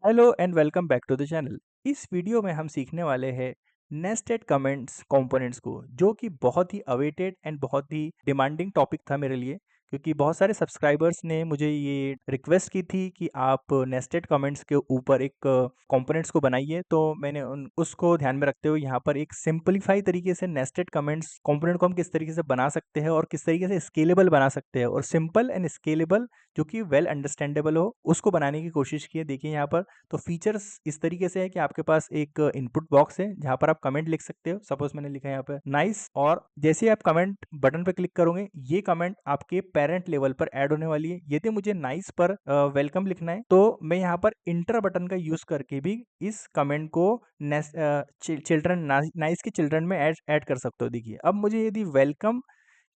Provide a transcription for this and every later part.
Hello and welcome back to the channel. इस video में हम सीखने वाले हैं नेस्टेड कमेंट्स कंपोनेंट्स को, जो कि बहुत ही अवेटेड एंड बहुत ही डिमांडिंग टॉपिक था मेरे लिए, क्योंकि बहुत सारे सब्सक्राइबर्स ने मुझे ये रिक्वेस्ट की थी कि आप नेस्टेड कमेंट्स के ऊपर एक कंपोनेंट्स को बनाइए। तो मैंने उसको ध्यान में रखते हुए यहाँ पर एक सिंपलीफाई तरीके से नेस्टेड कमेंट्स कंपोनेंट को हम किस तरीके से बना सकते हैं और किस तरीके से स्केलेबल बना सकते हैं, और सिंपल एंड स्केलेबल जो कि वेल अंडरस्टैंडेबल हो, उसको बनाने की कोशिश की है। देखिए यहाँ पर तो फीचर्स इस तरीके से है कि आपके पास एक इनपुट बॉक्स है जहाँ पर आप कमेंट लिख सकते हो। सपोज मैंने लिखा है यहाँ पर नाइस, और जैसे ही आप कमेंट बटन पर क्लिक करोगे ये कमेंट आपके पेरेंट लेवल पर ऐड होने वाली है। यदि मुझे नाइस पर वेलकम लिखना है तो मैं यहाँ पर इंटर बटन का यूज करके भी इस कमेंट को चिल्ड्रन नाइस के चिल्ड्रन में ऐड कर सकते हो। देखिए अब मुझे यदि वेलकम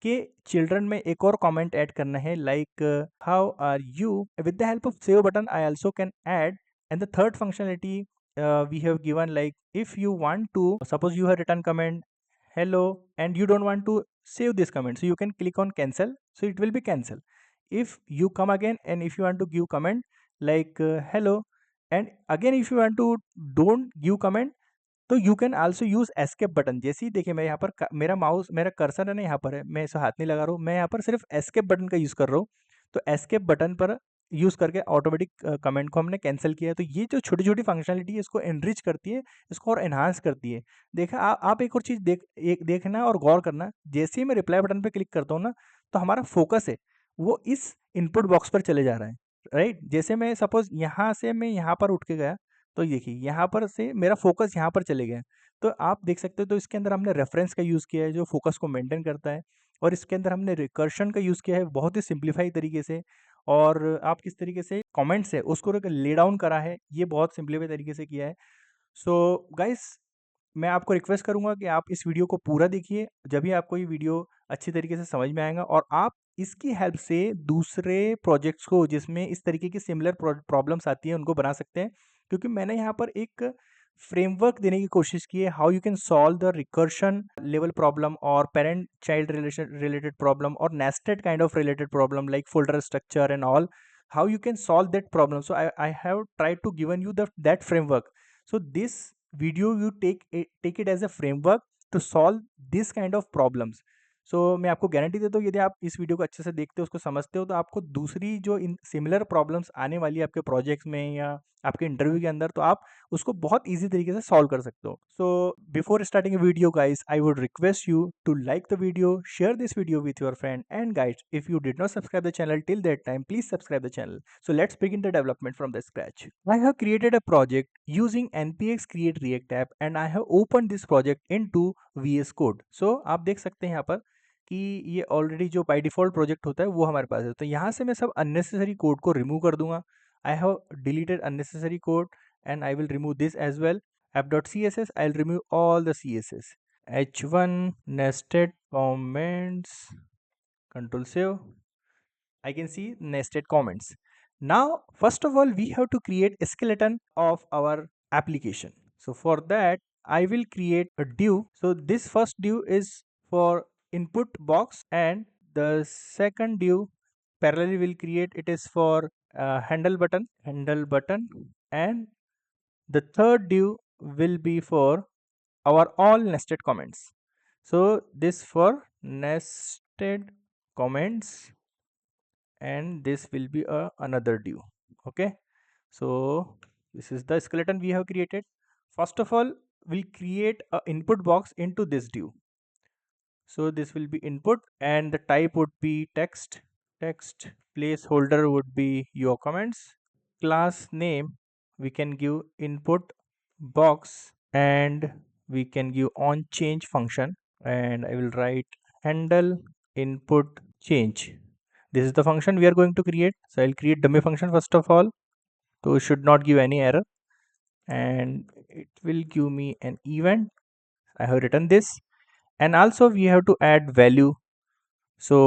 के चिल्ड्रन में एक और कमेंट ऐड करना है, like how are you, with the help of save button I also can add. And the third functionality we have given, like if you want to, suppose you have written comment hello and you don't want to save this comment, so you can click on cancel, so it will be cancel. If you come again and if you want to give comment like hello, and again if you want to don't give comment, तो you can also use escape button. जैसे ही देखिए मैं यहाँ पर मेरा mouse, मेरा cursor है ना यहाँ पर है, मैं इसे हाथ नहीं लगा रहा हूँ, मैं यहाँ पर सिर्फ एस्केप बटन का यूज़ कर रहा हूँ। तो एस्केप बटन पर यूज़ करके ऑटोमेटिक कमेंट को हमने कैंसिल किया है। तो ये जो छोटी छोटी फंक्शनलिटी है इसको एनरिच करती है, इसको और एनहांस करती है। देखा आप एक और चीज़ देखना और गौर करना, जैसे ही मैं रिप्लाई बटन पर क्लिक करता हूँ ना, तो हमारा फोकस है वो इस इनपुट बॉक्स पर चले जा रहा है। राइट, जैसे मैं सपोज यहाँ से मैं यहाँ पर उठ के गया, तो देखिए यहाँ पर से मेरा फोकस यहाँ पर चले गया। तो आप देख सकते हो, तो इसके अंदर हमने रेफरेंस का यूज़ किया है जो फोकस को मेंटेन करता है, और इसके अंदर हमने रिकर्शन का यूज़ किया है बहुत ही सिंप्लीफाई तरीके से। और आप किस तरीके से कमेंट्स है उसको ले डाउन करा है, ये बहुत सिंप्लीफाई तरीके से किया है। सो गाइस, मैं आपको रिक्वेस्ट करूंगा कि आप इस वीडियो को पूरा देखिए, जब भी आपको ये वीडियो अच्छी तरीके से समझ में आएगा, और आप इसकी हेल्प से दूसरे प्रोजेक्ट्स को जिसमें इस तरीके की सिमिलर प्रॉब्लम्स आती हैं उनको बना सकते हैं। क्योंकि मैंने यहाँ पर एक फ्रेमवर्क देने की कोशिश की है, how you can solve the recursion level problem और parent child relation related problem और nested kind of related problem like folder structure and all, how you can solve that problem. So I have tried to given you that framework. So this video you take it as a framework to solve this kind of problems. सो मैं आपको guarantee देता हूँ, यदि आप इस video को अच्छे से देखते हो, उसको समझते हो, तो आपको दूसरी जो इन सिमिलर प्रॉब्लम्स आने वाली है आपके प्रोजेक्ट्स में या आपके इंटरव्यू के अंदर, तो आप उसको बहुत ईजी तरीके से सॉल्व कर सकते हो। So before starting video guys, I would request you to like the video, share this video with your friend, and guys if you did not subscribe the channel till that time, please subscribe the channel. So let's begin the development from the scratch. I have created a project using npx create react app and I have opened this project into VS Code. So आप देख सकते हैं यहाँ पर कि ये already जो by default project होता है वो हमारे पास है। तो यहाँ से मैं सब अननेसेसरी कोड को रिमूव कर दूँगा। I have deleted unnecessary code and I will remove this as well. app.css, I'll remove all the CSS. h1 nested comments, control save. I can see nested comments. Now, first of all, we have to create a skeleton of our application. So for that, I will create a div. So this first div is for input box, and the second div parallelly will create it is for handle button, and the third div will be for our all nested comments. So this for nested comments, and this will be another div. Okay, so this is the skeleton we have created. First of all, we'll create a input box into this div. So this will be input and the type would be text placeholder would be your comments. Class name we can give input box, and we can give on change function, and I will write handle input change. This is the function we are going to create. So I'll create dummy function first of all, so it should not give any error, and it will give me an event. I have written this, and also we have to add value. So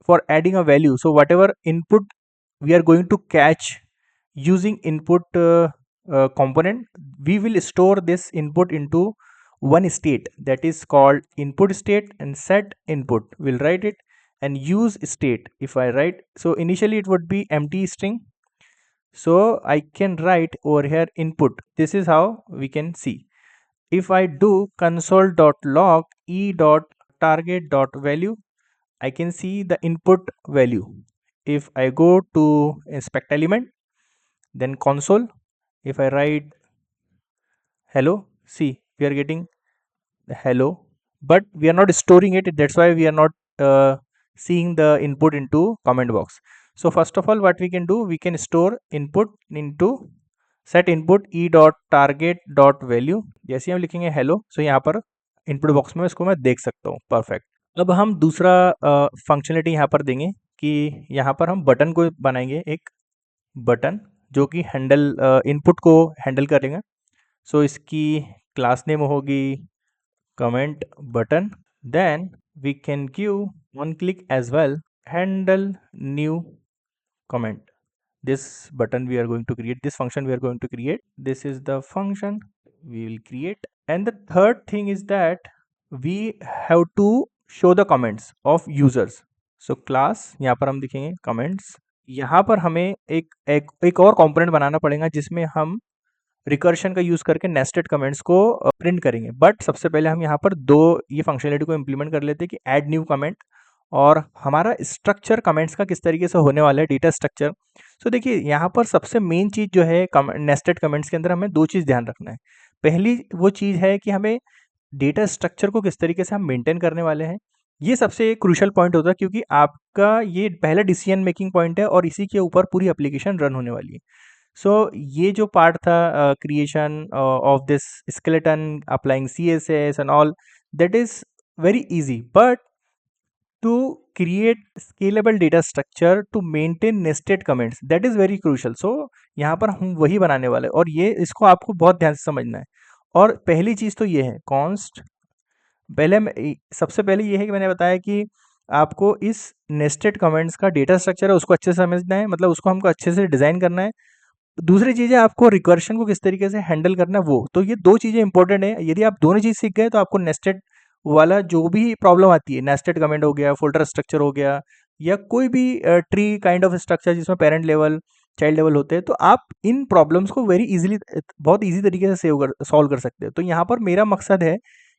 for adding a value, so whatever input we are going to catch using input component, we will store this input into one state that is called input state, and set input will write it, and use state if I write, so initially it would be empty string. So I can write over here input. This is how we can see. If I do console.log e.target.value, I can see the input value. If I go to inspect element, then console, if I write hello, see we are getting the hello, but we are not storing it. That's why we are not seeing the input into comment box. So first of all, what we can do, we can store input into set input e dot target dot value. जैसे हम लिखेंगे hello, सो यहाँ पर input box में इसको मैं देख सकता हूँ. परफेक्ट. अब हम दूसरा फंक्शनलिटी यहाँ पर देंगे कि यहाँ पर हम बटन को बनाएंगे, एक बटन जो कि हैंडल इनपुट को हैंडल करेगा. सो इसकी क्लास नेम होगी comment button. Then we can give one click as well, handle new comment. This button we are going to create, this function we are going to create. This is the function we will create. And the third thing is that we have to show the comments of users. So class यहाँ पर हम दिखेंगे comments. यहाँ पर हमें एक और component बनाना पड़ेगा जिसमें हम रिकर्शन का यूज़ करके नेस्टेड कमेंट्स को प्रिंट करेंगे. बट सबसे पहले हम यहाँ पर दो ये फंक्शनलिटी को इम्प्लीमेंट कर लेते हैं कि ऐड न्यू कमेंट और हमारा स्ट्रक्चर कमेंट्स का किस तरीके से होने वाला है, डेटा स्ट्रक्चर. सो देखिए यहाँ पर सबसे मेन चीज़ जो है नेस्टेड कमेंट्स के अंदर हमें दो चीज़ ध्यान रखना है. पहली वो चीज़ है कि हमें डेटा स्ट्रक्चर को किस तरीके से हम मेंटेन करने वाले हैं. ये सबसे क्रूशल पॉइंट होता है क्योंकि आपका ये पहला डिसीजन मेकिंग पॉइंट है और इसी के ऊपर पूरी एप्लीकेशन रन होने वाली है. सो ये जो पार्ट था creation of this skeleton, applying CSS and all, that is very easy. But to create scalable data structure to maintain nested comments, that is very crucial. So यहाँ पर हम वही बनाने वाले हैं और ये इसको आपको बहुत ध्यान से समझना है. और पहली चीज़ तो ये है कॉन्स्ट. सबसे पहले ये है कि मैंने बताया कि आपको इस नेस्टेड कमेंट्स का डेटा स्ट्रक्चर है उसको अच्छे से समझना है, मतलब उसको हमको अच्छे से डिज़ाइन करना है. दूसरी चीज़ है आपको रिकर्शन को किस तरीके से हैंडल करना है वो. तो ये दो चीज़ें इंपॉर्टेंट है. यदि आप दोनों चीज़ सीख गए तो आपको नेस्टेड वाला जो भी प्रॉब्लम आती है, नेस्टेड कमेंट हो गया, फोल्डर स्ट्रक्चर हो गया, या कोई भी ट्री काइंड ऑफ स्ट्रक्चर जिसमें पेरेंट लेवल चाइल्ड लेवल होते हैं, तो आप इन प्रॉब्लम्स को वेरी इजीली बहुत इजी तरीके से सॉल्व कर सकते हैं. तो यहाँ पर मेरा मकसद है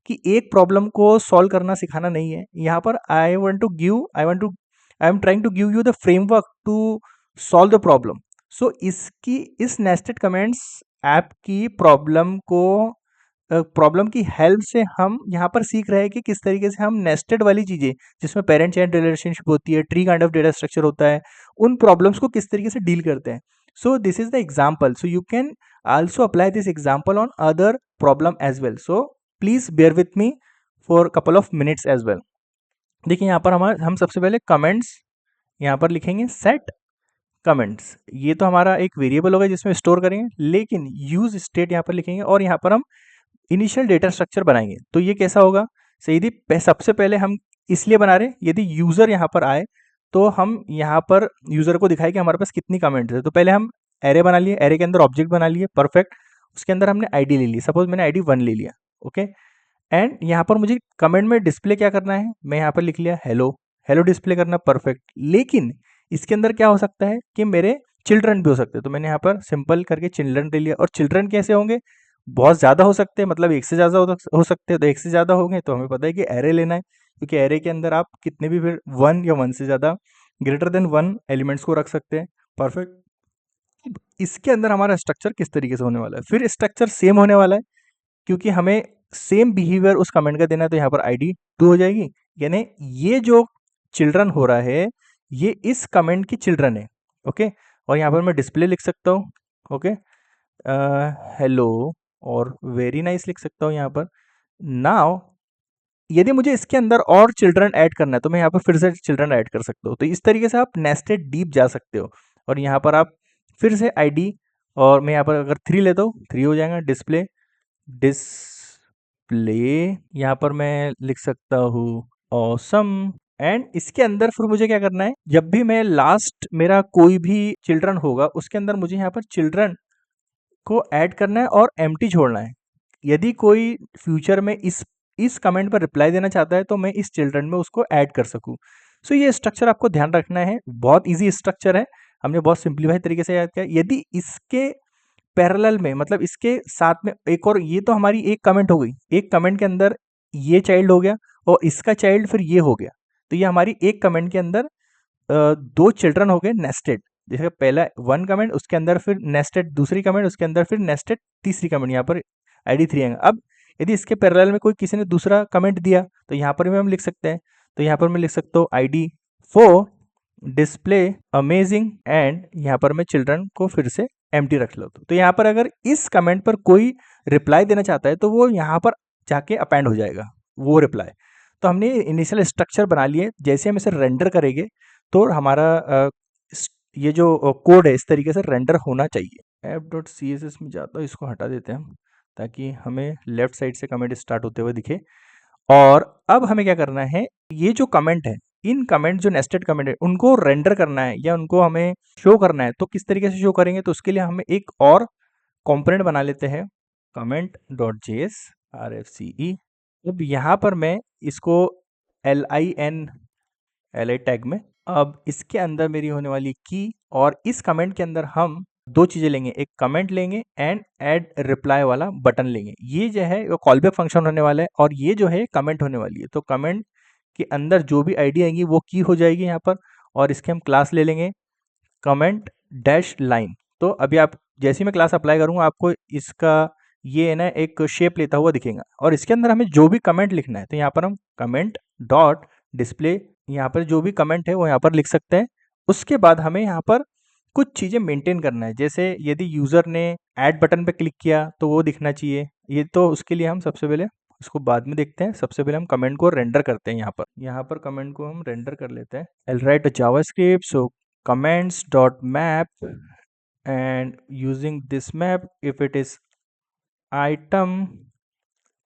कि एक प्रॉब्लम को सॉल्व करना सिखाना नहीं है. यहाँ पर I am trying to give you the framework to solve the problem. So इस नेस्टेड कमेंट्स ऐप की प्रॉब्लम की हेल्प से हम यहाँ पर सीख रहे हैं कि किस तरीके से हम नेस्टेड वाली चीज़ें जिसमें पेरेंट चाइल्ड रिलेशनशिप होती है, tree kind of data structure होता है, उन प्रॉब्लम्स को किस तरीके से डील करते हैं. So this is the example. So you can also apply this example on other problem as well. So please bear with me for couple of minutes as well. देखिए यहाँ पर हम सबसे पहले कमेंट्स यहाँ पर लिखेंगे सेट कमेंट्स. ये तो हमारा एक वेरिएबल होगा जिसमें स्टोर करेंगे, लेकिन यूज स्टेट यहाँ पर लिखेंगे और यहाँ पर हम इनिशियल डेटा स्ट्रक्चर बनाएंगे. तो ये कैसा होगा, सही. सबसे पहले हम इसलिए बना रहे हैं यदि यूज़र यहाँ पर आए तो हम यहाँ पर यूज़र को दिखाए कि हमारे पास कितनी कमेंट्स है. तो पहले हम एरे बना लिए, एरे के अंदर ऑब्जेक्ट बना लिए, परफेक्ट. उसके अंदर हमने आईडी ले ली, सपोज मैंने आईडी 1 ले लिया, ओके. एंड यहाँ पर मुझे कमेंट में डिस्प्ले क्या करना है, मैं यहाँ पर लिख लिया हेलो. हेलो डिस्प्ले करना, परफेक्ट. लेकिन इसके अंदर क्या हो सकता है कि मेरे चिल्ड्रन भी हो सकते हैं. तो मैंने यहाँ पर सिंपल करके चिल्ड्रन ले लिया. और चिल्ड्रन कैसे होंगे, बहुत ज़्यादा हो सकते हैं, मतलब एक से ज़्यादा हो सकते हैं. तो एक से ज़्यादा हो गए तो हमें पता है कि एरे लेना है, क्योंकि एरे के अंदर आप कितने भी फिर 1 या 1 से ज़्यादा ग्रेटर देन 1 एलिमेंट्स को रख सकते हैं. परफेक्ट. इसके अंदर हमारा स्ट्रक्चर किस तरीके से होने वाला है, फिर स्ट्रक्चर सेम होने वाला है क्योंकि हमें सेम बिहेवियर उस कमेंट का देना है. तो यहाँ पर आईडी 2 हो जाएगी, यानी ये जो चिल्ड्रन हो रहा है ये इस कमेंट की चिल्ड्रन है, ओके. और यहाँ पर मैं डिस्प्ले लिख सकता हूँ, ओके, हेलो और वेरी नाइस लिख सकता हूँ यहाँ पर. नाउ यदि मुझे इसके अंदर और चिल्ड्रन ऐड करना है तो मैं यहाँ पर फिर से चिल्ड्रन ऐड कर सकता हूँ. तो इस तरीके से आप नेस्टेड डीप जा सकते हो. और यहाँ पर आप फिर से आईडी, और मैं यहाँ पर अगर 3 लेता हूँ 3 हो जाएगा. डिस्प्ले यहाँ पर मैं लिख सकता हूँ ऑसम. एंड इसके अंदर फिर मुझे क्या करना है, जब भी मैं लास्ट मेरा कोई भी चिल्ड्रन होगा उसके अंदर मुझे यहाँ पर चिल्ड्रन को ऐड करना है और एम्प्टी छोड़ना है. यदि कोई फ्यूचर में इस कमेंट पर रिप्लाई देना चाहता है तो मैं इस चिल्ड्रन में उसको ऐड कर सकूं. सो ये स्ट्रक्चर आपको ध्यान रखना है, बहुत इजी स्ट्रक्चर है. हमने बहुत सिंप्लीफाइड तरीके से याद किया। यदि इसके पैरेलल में, मतलब इसके साथ में एक और, ये तो हमारी एक कमेंट हो गई, एक कमेंट के अंदर ये चाइल्ड हो गया और इसका चाइल्ड फिर ये हो गया, तो ये हमारी एक कमेंट के अंदर दो चिल्ड्रन हो गए नेस्टेड। जैसे पहला वन कमेंट, उसके अंदर फिर नेस्टेड दूसरी कमेंट, उसके अंदर फिर नेस्टेड तीसरी कमेंट, यहाँ पर ID 3 आएगा। अब यदि इसके पैरेलल में कोई किसी ने दूसरा कमेंट दिया तो यहाँ पर भी हम लिख सकते हैं। तो यहाँ पर मैं लिख सकता हूँ ID 4 डिस्प्ले अमेजिंग, एंड यहाँ पर मैं चिल्ड्रन को फिर से एम्प्टी रख लेता हूँ। तो यहाँ पर अगर इस कमेंट पर कोई रिप्लाई देना चाहता है तो वो यहाँ पर जाके अपेंड हो जाएगा वो रिप्लाई। तो हमने इनिशियल स्ट्रक्चर बना लिए, जैसे हम इसे रेंडर करेंगे तो हमारा ये जो कोड है इस तरीके से रेंडर होना चाहिए। app.css में जाता हूँ, इसको हटा देते हैं हम, ताकि हमें लेफ्ट साइड से कमेंट स्टार्ट होते हुए दिखे। और अब हमें क्या करना है, ये जो कमेंट है, इन कमेंट जो नेस्टेड कमेंट है उनको रेंडर करना है या उनको हमें शो करना है। तो किस तरीके से शो करेंगे, तो उसके लिए हमें एक और कंपोनेंट बना लेते हैं, comment.js rfce। अब यहाँ पर मैं इसको li टैग में, अब इसके अंदर मेरी होने वाली की, और इस कमेंट के अंदर हम दो चीज़ें लेंगे, एक कमेंट लेंगे एंड ऐड रिप्लाई वाला बटन लेंगे। ये जो है वो कॉलबैक फंक्शन होने वाला है और ये जो है कमेंट होने वाली है। तो कमेंट के अंदर जो भी आईडी आएंगी वो की हो जाएगी यहाँ पर, और इसके हम क्लास ले लेंगे कमेंट डैश लाइन। तो अभी आप जैसे ही मैं क्लास अप्लाई करूँगा आपको इसका ये है ना एक शेप लेता हुआ दिखेगा, और इसके अंदर हमें जो भी कमेंट लिखना है तो यहाँ पर हम कमेंट डॉट डिस्प्ले, यहाँ पर जो भी कमेंट है वो यहाँ पर लिख सकते हैं। उसके बाद हमें यहाँ पर कुछ चीज़ें मेंटेन करना है, जैसे यदि यूज़र ने ऐड बटन पे क्लिक किया तो वो दिखना चाहिए। ये तो उसके लिए हम सबसे पहले उसको बाद में देखते हैं, सबसे पहले हम कमेंट को रेंडर करते हैं। यहाँ पर कमेंट को हम रेंडर कर लेते हैं। I'll write a JavaScript, so comments dot map, and using this map if it is item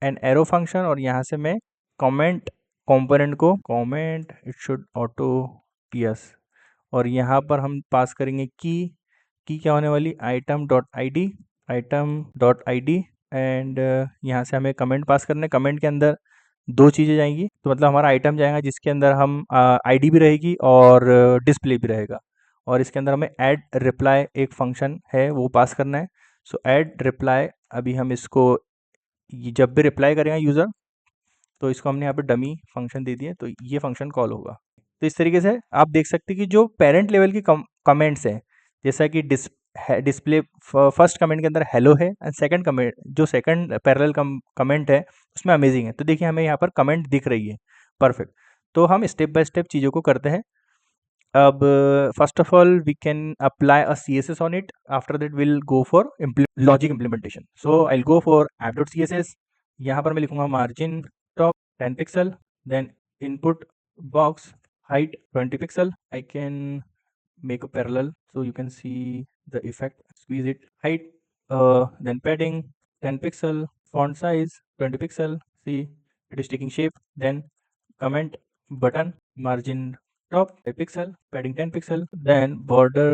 and arrow function, और यहाँ से मैं comment component को comment it should auto yes, और यहाँ पर हम पास करेंगे की क्या होने वाली item डॉट id, एंड यहाँ से हमें कमेंट पास करना है। कमेंट के अंदर दो चीज़ें जाएंगी, तो मतलब हमारा आइटम जाएगा जिसके अंदर हम आईडी भी रहेगी और डिस्प्ले भी रहेगा, और इसके अंदर हमें ऐड रिप्लाई एक फंक्शन है वो पास करना है। सो ऐड रिप्लाई, अभी हम इसको जब भी रिप्लाई करेगा यूज़र तो इसको हमने यहाँ पे डमी फंक्शन दे दिया, तो ये फंक्शन कॉल होगा। तो इस तरीके से आप देख सकते हैं कि जो पेरेंट लेवल की कमेंट्स हैं, जैसा कि डिस्प्ले फर्स्ट कमेंट के अंदर हेलो है, एंड सेकंड कमेंट जो सेकंड पैरेलल कमेंट है उसमें अमेजिंग है। तो देखिए हमें यहाँ पर कमेंट दिख रही है, परफेक्ट। तो हम स्टेप बाय स्टेप चीज़ों को करते हैं। अब first of all we can apply a CSS on it, after that will go for logic implementation. So I will go for app.css। यहाँ पर मैं लिखूंगा margin top 10 pixel, then input box height 20 pixel. I can make a parallel so you can see the effect. Squeeze it, height, then padding 10 pixel, font size 20 pixel. See, it is taking shape. Then comment button, margin top 5 pixel, padding 10 pixel. Then border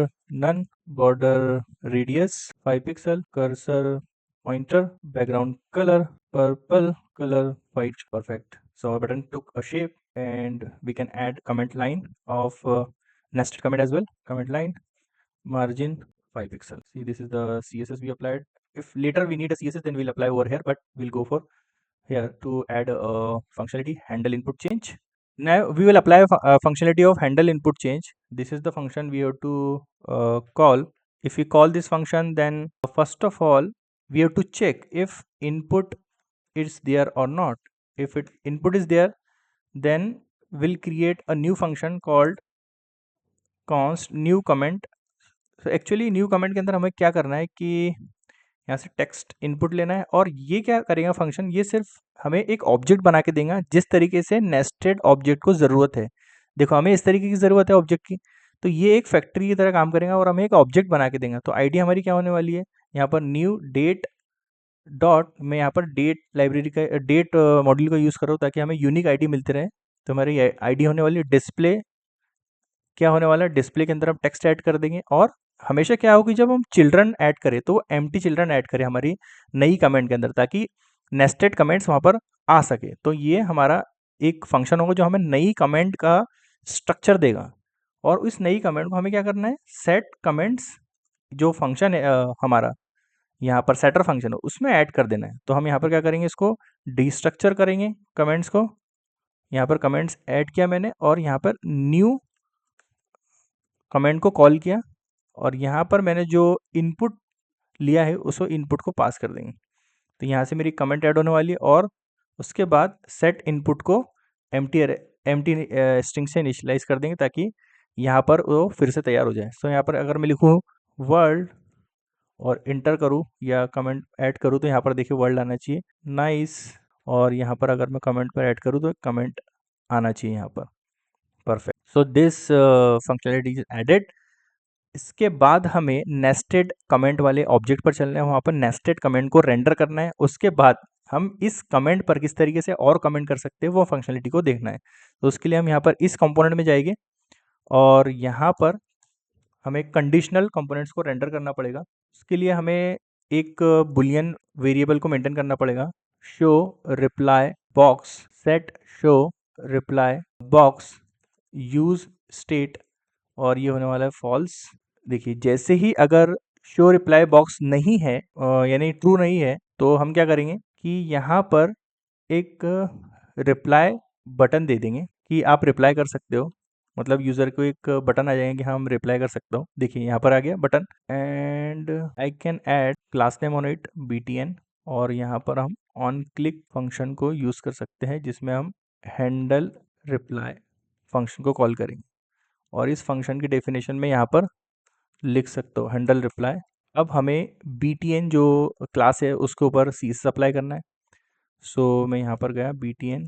none, border radius 5 pixel, cursor pointer, background color purple, color white. Perfect. So our button took a shape, and we can add comment line of nested comment as well. Comment line margin 5 pixels. See, this is the CSS we applied. If later we need a CSS, then we'll apply over here, but we'll go for here to add a functionality handle input change. Now we will apply a functionality of handle input change. This is the function we have to call. If we call this function, then first of all we have to check if input is there or not. If input is there, then we'll create a new function called const new comment. So actually new comment के अंदर हमें क्या करना है कि यहाँ से text input लेना है, और ये क्या करेगा फंक्शन, ये सिर्फ हमें एक ऑब्जेक्ट बना के देगा जिस तरीके से नेस्टेड ऑब्जेक्ट को ज़रूरत है। देखो हमें इस तरीके की ज़रूरत है ऑब्जेक्ट की, तो ये एक फैक्ट्री की तरह काम करेगा और हमें एक ऑब्जेक्ट बना के देगा। तो आईडी हमारी क्या होने वाली है, यहाँ पर न्यू डेट डॉट, मैं यहाँ पर डेट लाइब्रेरी का डेट मॉड्यूल का यूज़ कर रहा हूँ ताकि हमें यूनिक आईडी मिलते रहे। तो हमारी आईडी होने वाली है डिस्प्ले, क्या होने वाला है डिस्प्ले के अंदर हम टेक्स्ट ऐड कर देंगे, और हमेशा क्या होगी जब हम चिल्ड्रन ऐड करें तो एम्प्टी चिल्ड्रन ऐड करें हमारी नई कमेंट के अंदर, ताकि नेस्टेड कमेंट्स वहाँ पर आ सके। तो ये हमारा एक फंक्शन होगा जो हमें नई कमेंट का स्ट्रक्चर देगा, और उस नई कमेंट को हमें क्या करना है, सेट कमेंट्स जो फंक्शन है हमारा यहाँ पर सेटर फंक्शन है उसमें ऐड कर देना है। तो हम यहाँ पर क्या करेंगे, इसको डिस्ट्रक्चर करेंगे कमेंट्स को। यहाँ पर कमेंट्स ऐड किया मैंने और यहाँ पर न्यू कमेंट को कॉल किया और यहाँ पर मैंने जो इनपुट लिया है उस इनपुट को पास कर देंगे। तो यहाँ से मेरी कमेंट ऐड होने वाली है और उसके बाद सेट इनपुट को एम्प्टी स्ट्रिंग से इनिशियलाइज कर देंगे ताकि यहाँ पर वो फिर से तैयार हो जाए। सो यहाँ पर अगर मैं लिखूँ वर्ल्ड और इंटर करूँ या कमेंट ऐड करूँ तो यहाँ पर देखिए वर्ल्ड आना चाहिए, नाइस। और यहाँ पर अगर मैं कमेंट पर ऐड करूँ तो कमेंट आना चाहिए यहाँ पर, perfect. So this functionality is added. इसके बाद हमें नेस्टेड कमेंट वाले ऑब्जेक्ट पर चलना है, वहाँ पर नेस्टेड कमेंट को रेंडर करना है। उसके बाद हम इस कमेंट पर किस तरीके से और कमेंट कर सकते हैं वो फंक्शनलिटी को देखना है। तो उसके लिए हम यहाँ पर इस कंपोनेंट में जाएंगे और यहाँ पर हमें कंडीशनल कंपोनेंट्स को रेंडर करना पड़ेगा। उसके लिए हमें एक बुलियन वेरिएबल को मेंटेन करना पड़ेगा, show reply box set show reply box use state, और ये होने वाला है फॉल्स। देखिए जैसे ही अगर शो रिप्लाई बॉक्स नहीं है यानी ट्रू नहीं है तो हम क्या करेंगे कि यहाँ पर एक रिप्लाई बटन दे देंगे कि आप रिप्लाई कर सकते हो। मतलब यूज़र को एक बटन आ जाएगा कि हाँ हम रिप्लाई कर सकता हूँ। देखिए यहाँ पर आ गया button and I can add class name on it btn, और यहाँ पर हम ऑन क्लिक फंक्शन को यूज़ कर सकते हैं जिसमें हम हैंडल रिप्लाई फंक्शन को कॉल करेंगे और इस फंक्शन की डेफिनेशन में यहाँ पर लिख सकते हो हैंडल रिप्लाई। अब हमें btn जो क्लास है उसके ऊपर सीस अप्लाई करना है। सो मैं यहाँ पर गया btn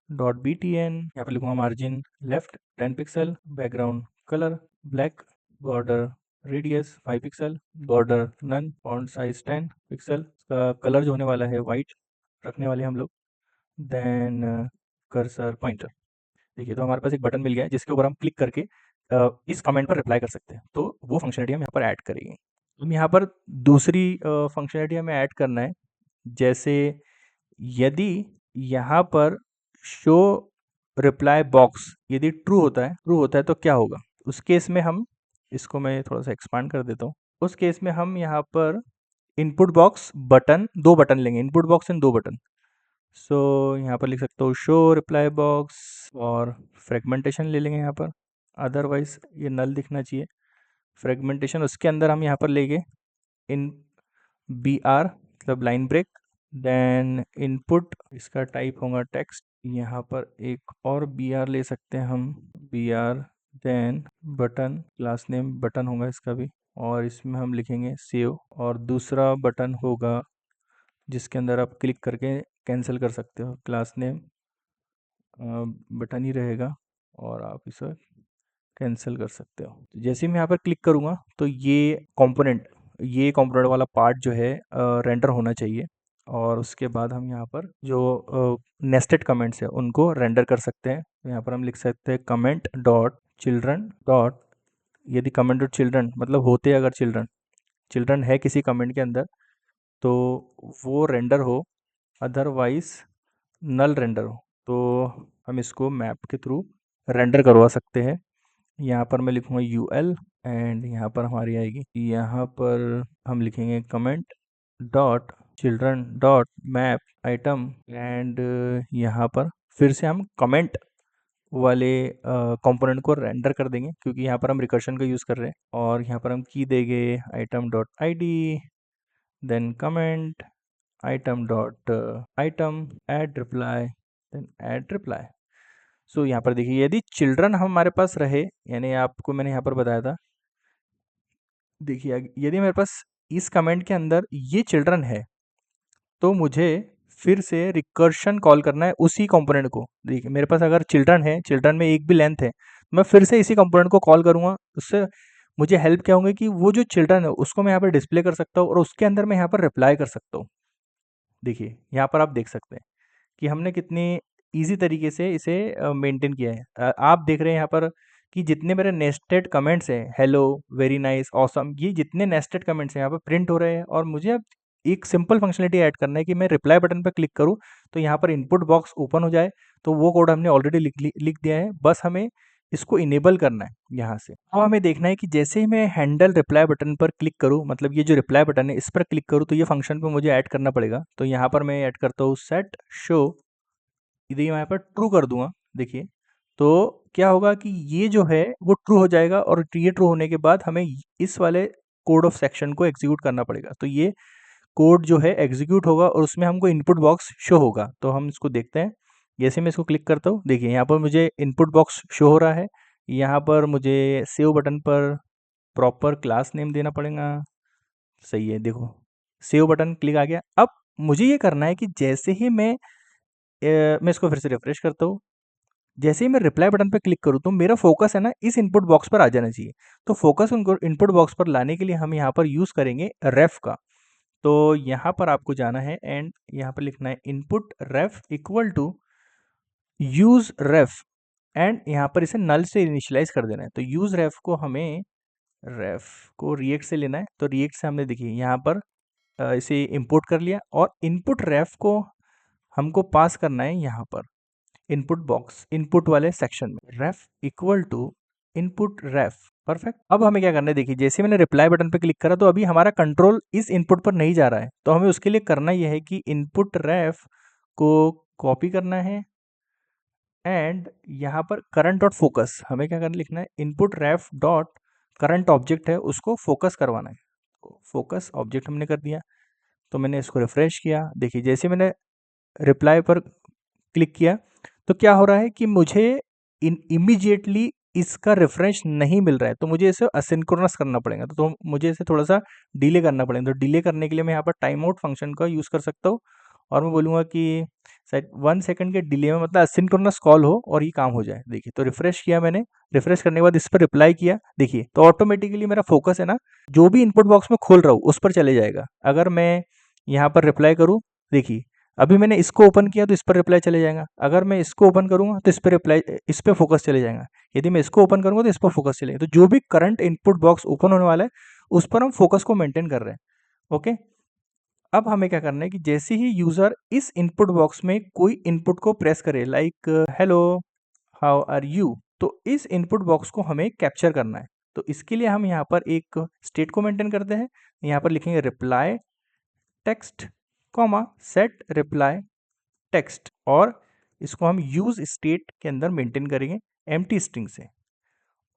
डॉट btn, यहाँ पर लिखूँगा margin left 10 pixel, background colour black, border radius 5 pixel, border none, font size 10 pixel, इसका कलर जो होने वाला है वाइट रखने वाले हम लोग, देन कर्सर पॉइंटर। देखिए तो हमारे पास एक बटन मिल गया है जिसके ऊपर हम क्लिक करके इस कमेंट पर रिप्लाई कर सकते हैं। तो वो फंक्शनलिटी हम यहाँ पर ऐड करेंगे। हम यहाँ पर दूसरी फंक्शनलिटी हमें ऐड करना है, जैसे यदि यहाँ पर शो रिप्लाई बॉक्स यदि ट्रू होता है तो क्या होगा उस केस में। हम इसको मैं थोड़ा सा एक्सपांड कर देता हूँ। उस केस में हम यहाँ पर इनपुट बॉक्स बटन, दो बटन लेंगे, इनपुट बॉक्स एंड दो बटन। सो यहाँ पर लिख सकता हूँ शो रिप्लाई बॉक्स और फ्रेगमेंटेशन ले लेंगे यहाँ पर, अदरवाइज ये नल दिखना चाहिए फ्रेगमेंटेशन। उसके अंदर हम यहाँ पर लेंगे इन बी आर मतलब लाइन ब्रेक, देन इनपुट इसका टाइप होगा टेक्स्ट। यहाँ पर एक और बी आर ले सकते हैं हम, B R, then button class name button होगा इसका भी, और इसमें हम लिखेंगे सेव। और दूसरा बटन होगा जिसके अंदर आप क्लिक करके कैंसिल कर सकते हो, क्लास नेम बटन ही रहेगा और आप इसे कैंसिल कर सकते हो। तो जैसे ही मैं यहाँ पर क्लिक करूँगा तो ये कंपोनेंट वाला पार्ट जो है रेंडर होना चाहिए। और उसके बाद हम यहाँ पर जो नेस्टेड कमेंट्स है उनको रेंडर कर सकते हैं। तो यहाँ पर हम लिख सकते हैं कमेंट डॉट चिल्ड्रन डॉट, यदि कमेंट डॉट चिल्ड्रन मतलब होते अगर चिल्ड्रन है किसी कमेंट के अंदर तो वो रेंडर हो, अदरवाइज नल रेंडर हो। तो हम इसको मैप के थ्रू रेंडर करवा सकते हैं। यहाँ पर मैं लिखूँगा यूएल एंड यहाँ पर हमारी आएगी, यहाँ पर हम लिखेंगे comment dot children dot map item and यहाँ पर फिर से हम कमेंट वाले कंपोनेंट को रेंडर कर देंगे क्योंकि यहाँ पर हम रिकर्शन का यूज़ कर रहे हैं। और यहाँ पर हम की देंगे item dot I D, then comment item dot item add reply, then add reply. So यहाँ पर देखिए यदि चिल्ड्रन हमारे पास रहे, यानी आपको मैंने यहाँ पर बताया था, देखिए यदि मेरे पास इस कमेंट के अंदर ये चिल्ड्रन है तो मुझे फिर से रिकर्शन कॉल करना है उसी कंपोनेंट को। देखिए मेरे पास अगर चिल्ड्रन है, चिल्ड्रन में एक भी लेंथ है, मैं फिर से इसी कंपोनेंट को कॉल करूँगा। उससे मुझे हेल्प क्या होंगे कि वो जो चिल्ड्रन है उसको मैं यहाँ पर डिस्प्ले कर सकता हूँ और उसके अंदर मैं यहाँ पर रिप्लाई कर सकता हूँ। देखिए यहाँ पर आप देख सकते हैं कि हमने कितनी ईजी तरीके से इसे मेंटेन किया है। आप देख रहे हैं यहाँ पर कि जितने मेरे नेस्टेड कमेंट्स हैं, हेलो, वेरी नाइस, ऑसम, ये जितने नेस्टेड कमेंट्स हैं यहाँ पर प्रिंट हो रहे हैं। और मुझे अब एक सिंपल फंक्शनलिटी ऐड करना है कि मैं रिप्लाई बटन पर क्लिक करूँ तो यहाँ पर इनपुट बॉक्स ओपन हो जाए। तो वो कोड हमने ऑलरेडी लिख दिया है, बस हमें इसको इनेबल करना है यहाँ से। अब हमें देखना है कि जैसे ही मैं हैंडल रिप्लाई बटन पर क्लिक करूँ, मतलब ये जो रिप्लाई बटन है इस पर क्लिक करूँ, तो ये फंक्शन पे मुझे ऐड करना पड़ेगा। तो यहाँ पर मैं ऐड करता हूँ सेट शो, यदि मैं यहाँ पर ट्रू कर दूंगा, देखिए तो क्या होगा कि ये जो है वो ट्रू हो जाएगा, और ये ट्रू होने के बाद हमें इस वाले कोड ऑफ सेक्शन को एग्जीक्यूट करना पड़ेगा। तो ये कोड जो है एग्जीक्यूट होगा और उसमें हमको इनपुट बॉक्स शो होगा। तो हम इसको देखते हैं। जैसे मैं इसको क्लिक करता हूँ, देखिए यहाँ पर मुझे इनपुट बॉक्स शो हो रहा है। यहाँ पर मुझे सेव बटन पर प्रॉपर क्लास नेम देना पड़ेगा। सही है, देखो सेव बटन क्लिक आ गया। अब मुझे ये करना है कि जैसे ही मैं इसको फिर से रिफ्रेश करता हूँ, जैसे ही मैं रिप्लाई बटन पर क्लिक करूँ तो मेरा फोकस है ना इस इनपुट बॉक्स पर आ जाना चाहिए। तो फोकस उनको इनपुट बॉक्स पर लाने के लिए हम यहाँ पर यूज़ करेंगे रेफ का। तो यहाँ पर आपको जाना है एंड यहाँ पर लिखना है input ref equal to use ref, and यहाँ पर इसे नल से इनिशियलाइज कर देना है। तो यूज रेफ को हमें रेफ को रिएक्ट से लेना है। तो रिएक्ट से हमने देखिए यहाँ पर इसे इंपोर्ट कर लिया, और इनपुट रेफ को हमको पास करना है यहाँ पर इनपुट बॉक्स इनपुट वाले सेक्शन में, ref equal to input ref. Perfect. अब हमें क्या करना है, देखिए जैसे मैंने रिप्लाई बटन पे क्लिक करा तो अभी हमारा कंट्रोल इस इनपुट पर नहीं जा रहा है। तो हमें उसके लिए करना यह है कि इनपुट रेफ को कॉपी करना है, एंड यहाँ पर करंट डॉट फोकस हमें क्या करना लिखना है, इनपुट रेफ डॉट करंट ऑब्जेक्ट है उसको फोकस करवाना है। फोकस ऑब्जेक्ट हमने कर दिया। तो मैंने इसको रिफ्रेश किया, देखिए जैसे मैंने रिप्लाई पर क्लिक किया तो क्या हो रहा है कि मुझे इन इमीडिएटली इसका रेफरेंस नहीं मिल रहा है। तो मुझे इसे असिंक्रोनस करना पड़ेगा। तो मुझे इसे थोड़ा सा डिले करना पड़ेगा। तो डिले करने के लिए मैं यहाँ पर टाइम आउट फंक्शन का यूज़ कर सकता हूँ, और मैं बोलूँगा कि शायद 1 सेकंड के डिले में मतलब असिंक्रोनस कॉल हो और ये काम हो जाए। देखिए तो रिफ्रेश किया मैंने, रिफ्रेश करने के बाद इस पर रिप्लाई किया, देखिए तो ऑटोमेटिकली मेरा फोकस है ना जो भी इनपुट बॉक्स में खोल रहा हूँ उस पर चले जाएगा। अगर मैं यहाँ पर रिप्लाई करूँ, देखिए अभी मैंने इसको ओपन किया तो इस पर रिप्लाई चले जाएगा। अगर मैं इसको ओपन करूंगा तो इस पर फोकस चले जाएगा। यदि मैं इसको ओपन करूंगा तो इस पर फोकस चलेगा। तो जो भी करंट इनपुट बॉक्स ओपन होने वाला है उस पर हम फोकस को मेंटेन कर रहे हैं। ओके। अब हमें क्या करना है कि जैसे ही यूजर इस इनपुट बॉक्स में कोई इनपुट को प्रेस करे, like hello how are you, तो इस इनपुट बॉक्स को हमें कैप्चर करना है। तो इसके लिए हम यहाँ पर एक स्टेट को मेंटेन करते हैं। यहाँ पर लिखेंगे reply text comma set reply text, और इसको हम यूज स्टेट के अंदर मेंटेन करेंगे एम्प्टी स्ट्रिंग से।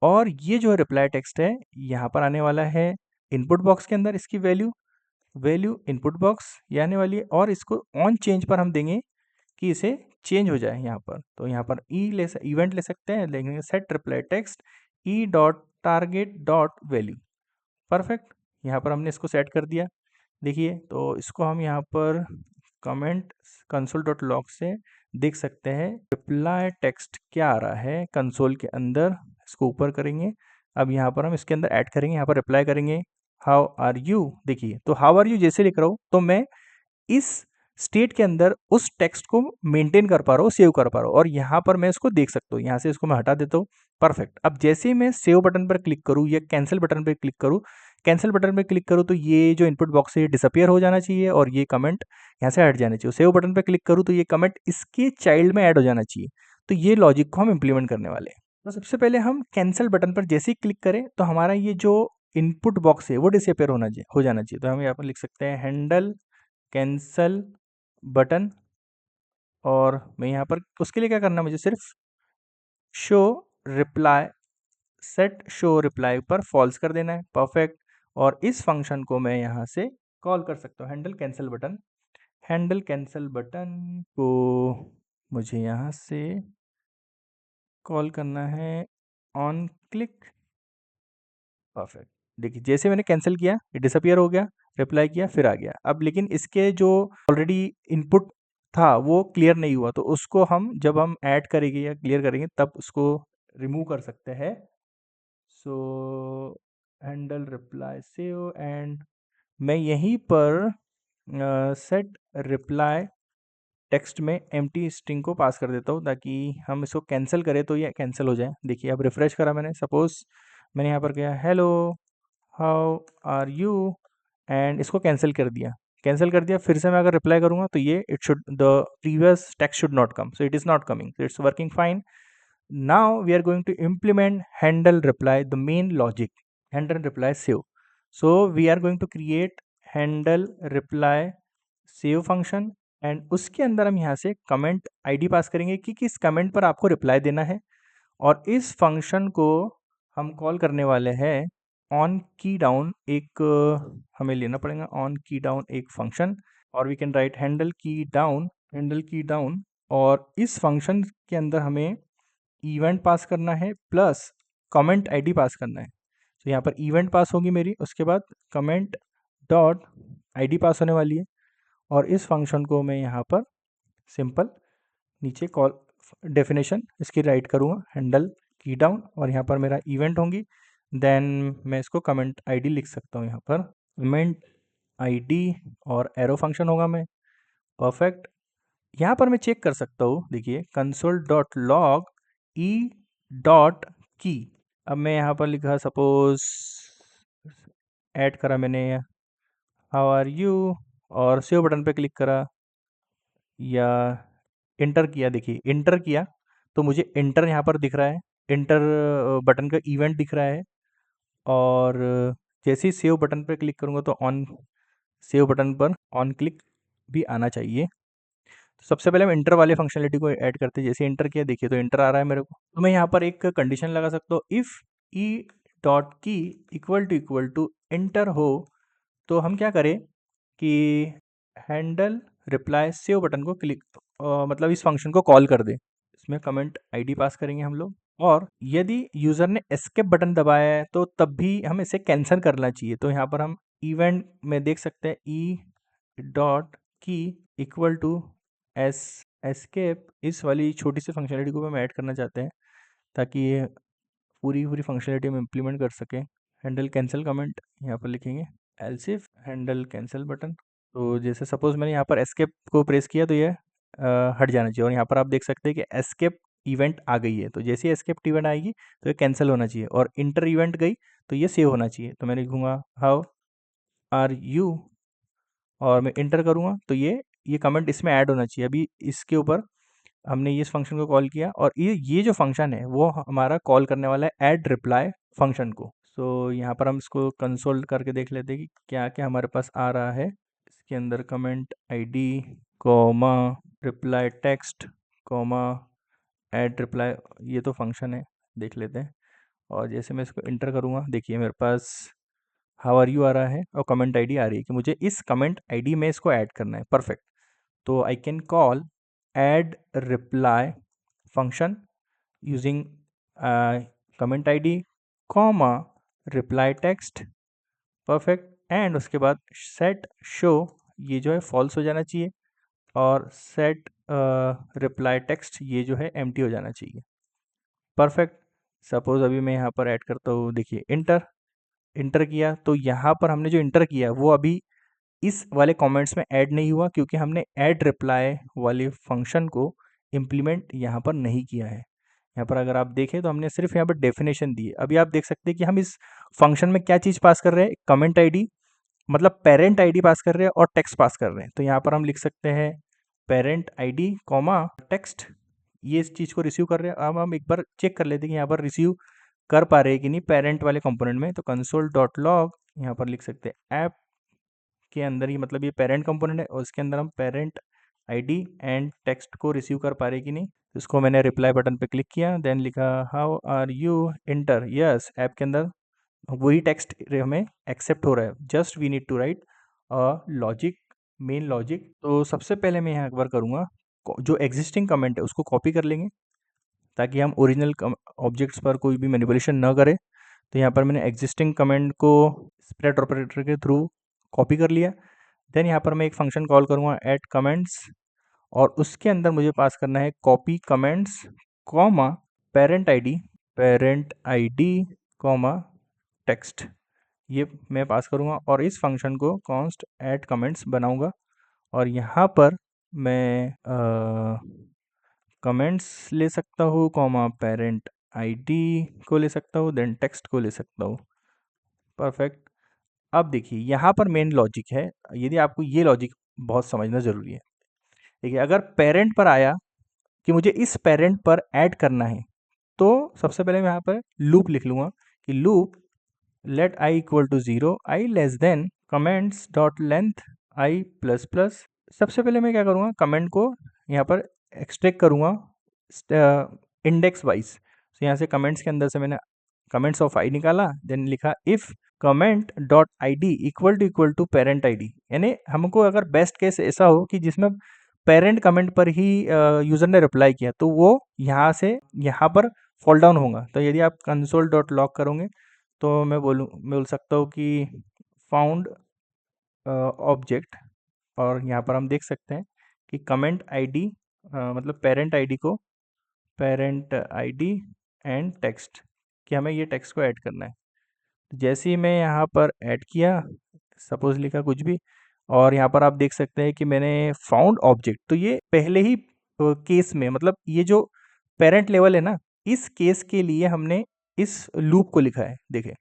और ये जो रिप्लाई टेक्स्ट है यहाँ पर आने वाला है इनपुट बॉक्स के अंदर, इसकी वैल्यू वैल्यू इनपुट बॉक्स ये आने वाली है, और इसको ऑन चेंज पर हम देंगे कि इसे चेंज हो जाए यहाँ पर। तो यहाँ पर इवेंट ले सकते हैं, लेंगे set reply text E dot target dot value. Perfect. यहाँ पर हमने इसको सेट कर दिया। देखिए तो इसको हम यहाँ पर कमेंट कंसोल डॉट लॉग से देख सकते हैं रिप्लाई टेक्स्ट क्या आ रहा है कंसोल के अंदर। इसको ऊपर करेंगे। अब यहाँ पर हम इसके अंदर ऐड करेंगे, यहाँ पर रिप्लाई करेंगे हाउ आर यू। देखिए तो हाउ आर यू जैसे लिख रहा हूँ तो मैं इस स्टेट के अंदर उस टेक्स्ट को मेंटेन कर पा रहा हूँ, सेव कर पा रहा हूँ, और यहाँ पर मैं इसको देख सकता हूँ। यहाँ से इसको मैं हटा देता हूँ। परफेक्ट। अब जैसे ही मैं सेव बटन पर क्लिक करूँ या कैंसिल बटन पर क्लिक करूँ, कैंसिल बटन पर क्लिक करूँ तो ये जो इनपुट बॉक्स है ये डिसअपियर हो जाना चाहिए, और ये कमेंट यहाँ से हट जाना चाहिए। सेव बटन पर क्लिक करूँ तो ये कमेंट इसके चाइल्ड में ऐड हो जाना चाहिए। तो ये लॉजिक को हम इम्प्लीमेंट करने वाले हैं। तो सबसे पहले हम कैंसिल बटन पर जैसे ही क्लिक करें तो हमारा ये जो इनपुट बॉक्स है वो डिसअपियर हो जाना चाहिए। तो हम यहाँ पर लिख सकते हैं हैंडल कैंसल बटन, और मैं यहाँ पर उसके लिए क्या करना है, मुझे सिर्फ show reply set show reply पर फॉल्स कर देना है। परफेक्ट। और इस फंक्शन को मैं यहाँ से कॉल कर सकता हूँ handle cancel button. Handle cancel button को मुझे यहाँ से कॉल करना है ऑन क्लिक। परफेक्ट। देखिए जैसे मैंने कैंसिल किया ये डिसअपियर हो गया, रिप्लाई किया फिर आ गया। अब लेकिन इसके जो ऑलरेडी इनपुट था वो क्लियर नहीं हुआ, तो उसको हम जब हम ऐड करेंगे या क्लियर करेंगे तब उसको रिमूव कर सकते हैं। सो हैंडल रिप्लाई सेव, एंड मैं यहीं पर सेट रिप्लाई टेक्स्ट में एम्प्टी स्ट्रिंग को पास कर देता हूँ ताकि हम इसको कैंसिल करें तो ये कैंसिल हो जाए। देखिए अब रिफ्रेश करा मैंने, सपोज मैंने यहाँ पर किया hello how are you, and इसको कैंसिल कर दिया। कैंसिल कर दिया फिर से मैं अगर रिप्लाई करूँगा तो ये it should the previous text should not come, so it is not coming, so it's working fine. Now we are going to implement handle reply, the main logic, handle reply save. So we are going to create handle reply save function and उसके अंदर हम यहाँ से comment ID पास करेंगे कि किस comment पर आपको रिप्लाई देना है, और इस फंक्शन को हम कॉल करने वाले हैं ऑन की डाउन, एक हमें लेना पड़ेगा ऑन की डाउन एक फंक्शन, और वी कैन राइट हैंडल की डाउन, और इस फंक्शन के अंदर हमें इवेंट पास करना है प्लस कमेंट आईडी पास करना है। तो यहाँ पर इवेंट पास होगी मेरी, उसके बाद कमेंट डॉट आईडी पास होने वाली है, और इस फंक्शन को मैं यहाँ पर सिंपल नीचे कॉल डेफिनेशन इसकी राइट करूँगा हैंडल की डाउन, और यहाँ पर मेरा इवेंट होंगी, देन मैं इसको कमेंट आईडी लिख सकता हूँ यहाँ पर कमेंट आईडी, और एरो फंक्शन होगा मैं परफेक्ट। यहाँ पर मैं चेक कर सकता हूँ, देखिए console dot log E dot की, अब मैं यहाँ पर लिखा सपोज ऐड करा मैंने हाउ आर यू, और सेव बटन पे क्लिक करा या इंटर किया, देखिए इंटर किया तो मुझे इंटर यहाँ पर दिख रहा है, इंटर बटन का इवेंट दिख रहा है, और जैसे ही सेव बटन पर क्लिक करूँगा तो ऑन सेव बटन पर ऑन क्लिक भी आना चाहिए। तो सबसे पहले हम इंटर वाले फंक्शनलिटी को ऐड करते हैं, जैसे इंटर किया देखिए तो इंटर आ रहा है मेरे को, तो मैं यहाँ पर एक कंडीशन लगा सकता हूँ इफ़ ई डॉट की इक्वल टू इंटर हो, तो हम क्या करें कि हैंडल रिप्लाई सेव बटन को क्लिक मतलब इस फंक्शन को कॉल कर दे, इसमें कमेंट आईडी पास करेंगे हम लोग, और यदि यूज़र ने एस्केप बटन दबाया है तो तब भी हम इसे कैंसिल करना चाहिए। तो यहाँ पर हम इवेंट में देख सकते हैं ई डॉट की इक्वल टू एस्केप, इस वाली छोटी सी फंक्शनलिटी को हम ऐड करना चाहते हैं ताकि ये पूरी पूरी फंक्शनलिटी हम इम्प्लीमेंट कर सकें। हैंडल कैंसिल कमेंट यहाँ पर लिखेंगे else if handle cancel button, तो जैसे सपोज मैंने यहाँ पर एस्केप को प्रेस किया तो ये हट जाना चाहिए, और यहाँ पर आप देख सकते हैं कि एस्केप इवेंट आ गई है, तो जैसे ही एस्केप इवेंट आएगी तो ये कैंसिल होना चाहिए, और इंटर इवेंट गई तो ये सेव होना चाहिए। तो मैं लिखूँगा हाउ आर यू, और मैं इंटर करूँगा तो ये कमेंट इसमें ऐड होना चाहिए। अभी इसके ऊपर हमने इस फंक्शन को कॉल किया, और ये जो फंक्शन है वो हमारा कॉल करने वाला है ऐड रिप्लाई फंक्शन को। सो यहाँ पर हम इसको कंसोल करके देख लेते हैं कि क्या क्या हमारे पास आ रहा है। इसके अंदर comment ID comma reply text comma add reply, ये तो फंक्शन है, देख लेते हैं। और जैसे मैं इसको इंटर करूँगा देखिए मेरे पास हाउ आर यू आ रहा है, और कमेंट आईडी आ रही है कि मुझे इस कमेंट आईडी में इसको ऐड करना है। परफेक्ट। तो I can call add reply function using comment ID comma reply text, perfect, and उसके बाद सेट शो, ये जो है फॉल्स हो जाना चाहिए, और सेट रिप्लाई टेक्स्ट ये जो है एम्प्टी हो जाना चाहिए। परफेक्ट। सपोज अभी मैं यहाँ पर ऐड करता हूँ, देखिए इंटर इंटर किया तो यहाँ पर हमने जो इंटर किया वो अभी इस वाले कमेंट्स में ऐड नहीं हुआ, क्योंकि हमने ऐड रिप्लाई वाले फंक्शन को इम्प्लीमेंट यहाँ पर नहीं किया है। यहाँ पर अगर आप देखें तो हमने सिर्फ यहाँ पर डेफिनेशन दी है। अभी आप देख सकते हैं कि हम इस फंक्शन में क्या चीज़ पास कर रहे हैं, कमेंट आईडी मतलब पेरेंट आईडी पास कर रहे हैं और टेक्स्ट पास कर रहे हैं। तो यहाँ पर हम लिख सकते हैं पेरेंट आईडी कॉमा टेक्स्ट, ये इस चीज़ को रिसीव कर रहे हैं। अब हम एक बार चेक कर लेते हैं कि यहाँ पर रिसीव कर पा रहे हैं कि नहीं पेरेंट वाले कंपोनेंट में। तो कंसोल डॉट लॉग यहाँ पर लिख सकते हैं ऐप के अंदर ही, मतलब ये पेरेंट कंपोनेंट है और इसके अंदर हम पेरेंट आईडी एंड टेक्स्ट को रिसीव कर पा रहे कि नहीं। तो इसको मैंने रिप्लाई बटन पे क्लिक किया, देन लिखा how are you enter, yes app के अंदर वही टेक्स्ट हमें एक्सेप्ट हो रहा है, just we need to write logic, main logic. तो सबसे पहले मैं यहाँ एक बार करूँगा जो एग्जिस्टिंग कमेंट है उसको कॉपी कर लेंगे ताकि हम ओरिजिनल ऑब्जेक्ट्स पर कोई भी मैनिपुलेशन ना करें। तो यहाँ पर मैंने एग्जिस्टिंग कमेंट को स्प्रेड ऑपरेटर के थ्रू कॉपी कर लिया। देन यहाँ पर मैं एक फंक्शन कॉल करूँगा ऐड कमेंट्स, और उसके अंदर मुझे पास करना है copy comments comma parent ID comma text, ये मैं पास करूँगा, और इस फंक्शन को कॉन्स्ट ऐड कमेंट्स बनाऊँगा, और यहाँ पर मैं कमेंट्स ले सकता हूँ कॉमा पेरेंट आईडी को ले सकता हूँ, देन टेक्स्ट को ले सकता हूँ। परफेक्ट। अब देखिए यहाँ पर मेन लॉजिक है, यदि आपको ये लॉजिक बहुत समझना ज़रूरी है। देखिए अगर पेरेंट पर आया कि मुझे इस पेरेंट पर ऐड करना है, तो सबसे पहले मैं यहाँ पर लूप लिख लूँगा कि loop let I equal to 0, I less than comments dot length I plus plus. सबसे पहले मैं क्या करूँगा, कमेंट को यहाँ पर एक्सट्रैक्ट करूँगा इंडेक्स वाइज। तो यहाँ से कमेंट्स के अंदर से मैंने कमेंट्स ऑफ आई निकाला, देन लिखा if comment dot I D equal to parent I D. यानी हमको अगर बेस्ट केस ऐसा हो कि जिसमें पेरेंट कमेंट पर ही यूज़र ने रिप्लाई किया, तो वो यहाँ से यहाँ पर फॉल डाउन होगा। तो यदि आप कंसोल डॉट लॉग करोगे तो मैं बोल सकता हूँ कि फाउंड ऑब्जेक्ट, और यहाँ पर हम देख सकते हैं कि कमेंट आईडी मतलब पेरेंट आईडी को पेरेंट आईडी एंड टेक्स्ट, कि हमें ये टेक्स्ट को ऐड करना है। जैसे ही मैं यहाँ पर ऐड किया, सपोज लिखा कुछ भी, और यहाँ पर आप देख सकते हैं कि मैंने फाउंड ऑब्जेक्ट, तो ये पहले ही केस में, मतलब ये जो पेरेंट लेवल है ना, इस केस के लिए हमने इस लूप को लिखा है। देखें